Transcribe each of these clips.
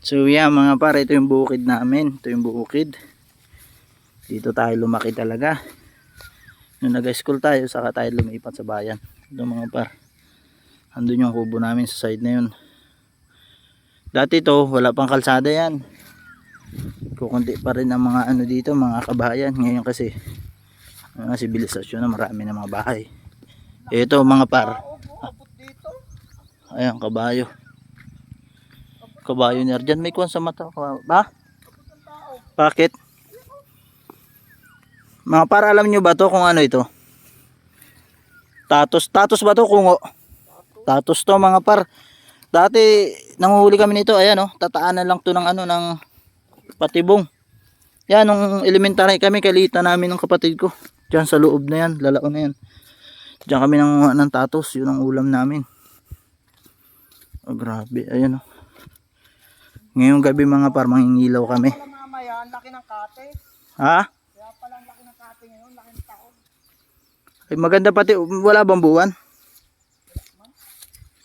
So yeah mga par, ito yung bukid namin. Ito yung bukid. Dito tayo lumaki talaga. Nung nag-school tayo, saka tayo lumipat sa bayan. Ito mga par. Andun yung kubo namin sa side na yun. Dati to, wala pang kalsada yan. Kukunti pa rin ang mga ano dito, mga kabayan. Ngayon kasi, sibilisasyon na, marami na mga bahay. Ito mga par. Ayan, kabayo. Kabayo niya dyan, may kuwan sa mata ba? Bakit? Mga par, alam nyo ba to kung ano ito? Tatos ba to? Kungo? Tatos to mga par. Dati nanguhuli kami nito, ayan oh, tataanan lang to ng ano, ng patibong. Yan, nung elementary kami, kalita namin ng kapatid ko. Diyan sa loob na yan, lalao na yan. Diyan kami ng tatos, yun ang ulam namin. Oh, grabe, ayan oh. Ngayong gabi mga par, mangingilaw kami. Ang laki ng kate. Ha? Kaya pala ang laki ng kate ngayon, laki ng taon. Ay, maganda pati, wala bang buwan?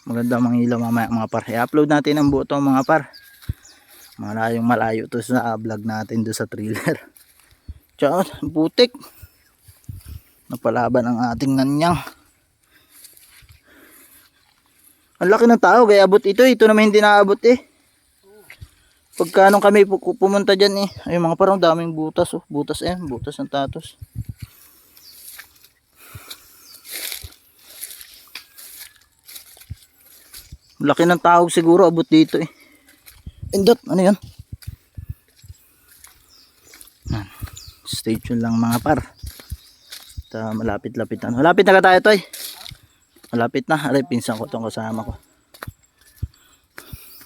Maganda mangilaw mamaya mga par. I-upload natin ang buo to mga par. Malayo to sa vlog natin do sa thriller. Tsaka, putik. Napalaban ang ating nanyang. Ang laki ng tao, kaya abot ito naman hindi naabot eh. Pagka nung kami pumunta dyan eh, ay mga parang daming butas oh. Butas butas ng tatos. Laki ng tao siguro abot dito eh. Indot, ano yun? Stay tuned lang mga par. Malapit-lapit na. Malapit na ka tayo toy. Malapit na. Aray, pinsan ko itong kasama ko.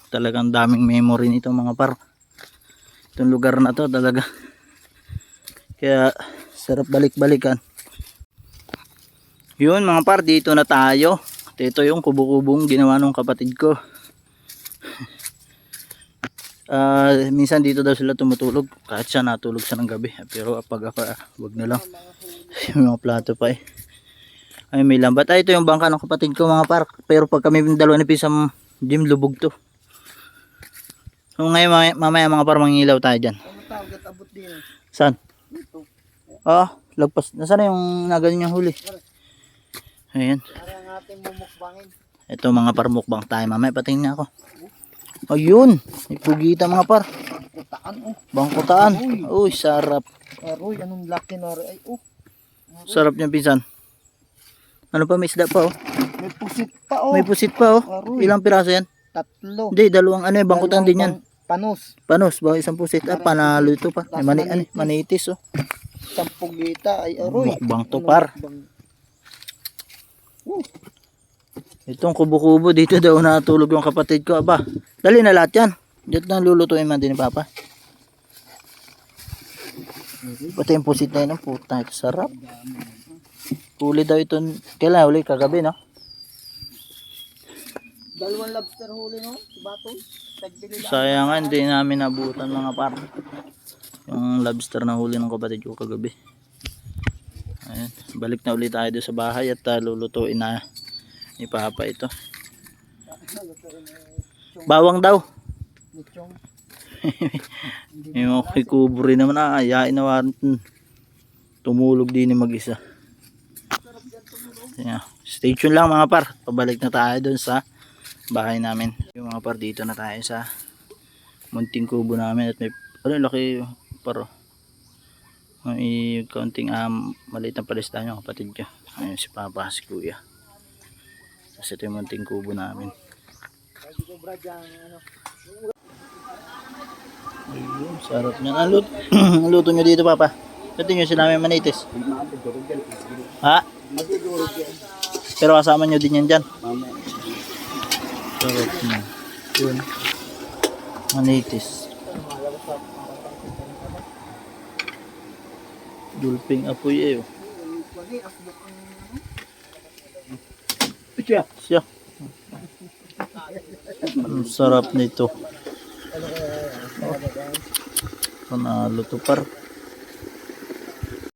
Talagang daming memory nito mga par. Itong lugar na to talaga. Kaya sarap balik-balikan. Yun mga par, dito na tayo. Ito yung kubo-kubong ginawa ng kapatid ko. Minsan dito daw sila tumutulog. Kahit siya natulog siya ng gabi. Pero pag ako, wag na lang. Yung mga plato pa eh. Ay may lambat. Ito yung bangka ng kapatid ko mga par. Pero pag kami dalawa ni Pisam Jim, lubog to. So ngayon mamaya mga par, mangilaw tayo dyan. Saan? Lagpas. Nasaan na yung nagaling yung huli? Ayan. Ito mga par, mukbang tayo. Mamaya patingin ako. Ayun. Ipugita mga par. Bangkutaan. Uy, sarap. Aroy, anong laki na rin. Ay, Sarap niya pinsan. Ano pa, may isda pa oh. May pusit pa oh. May pusit pa oh. Aroy. Ilang piraso yan? 3. Hindi, dalawang ano, bangkutan din yan. Panos. Panos, ba isang pusit. Panalo ito pa. May manitis oh. Isang pugita ay aroy. Mukbang to par. Itong kubo-kubo dito daw natulog yung kapatid ko. Aba, dali na lahat yan. Dito na lulutuin man din ni Papa. Pati yung pusit na yun. Puta, ito sarap. Huli daw ito. Kailan huli? Kagabi, no? 2 lobster huli no? Si Batong. Sayang nga, hindi namin nabutan mga par. Yung lobster na huli ng kapatid ko kagabi. Ayan. Balik na ulit tayo doon sa bahay at lulutuin na ni Papa ito. Bawang daw. Yung kikuburi naman ayain na waran. Tumulog din mag-isa. Yeah. Stay tuned lang mga par. Pabalik na tayo dun sa bahay namin. Yung mga par, dito na tayo sa munting kubo namin at may laki paro. May kaunting maliit na palistahan yung kapatid ko. Ayun si Papa, si Kuya. Kasi ito yung munting kubo namin. Ayun, sarap niyan. Ang luto nyo dito Papa? Ito nyo sila may manitis. Ha? Pero kasama nyo din yan dyan. Sarap niyan. Yun. Manitis. Dulping apoy oh. Siya. Ang sarap nito. Panalo to par.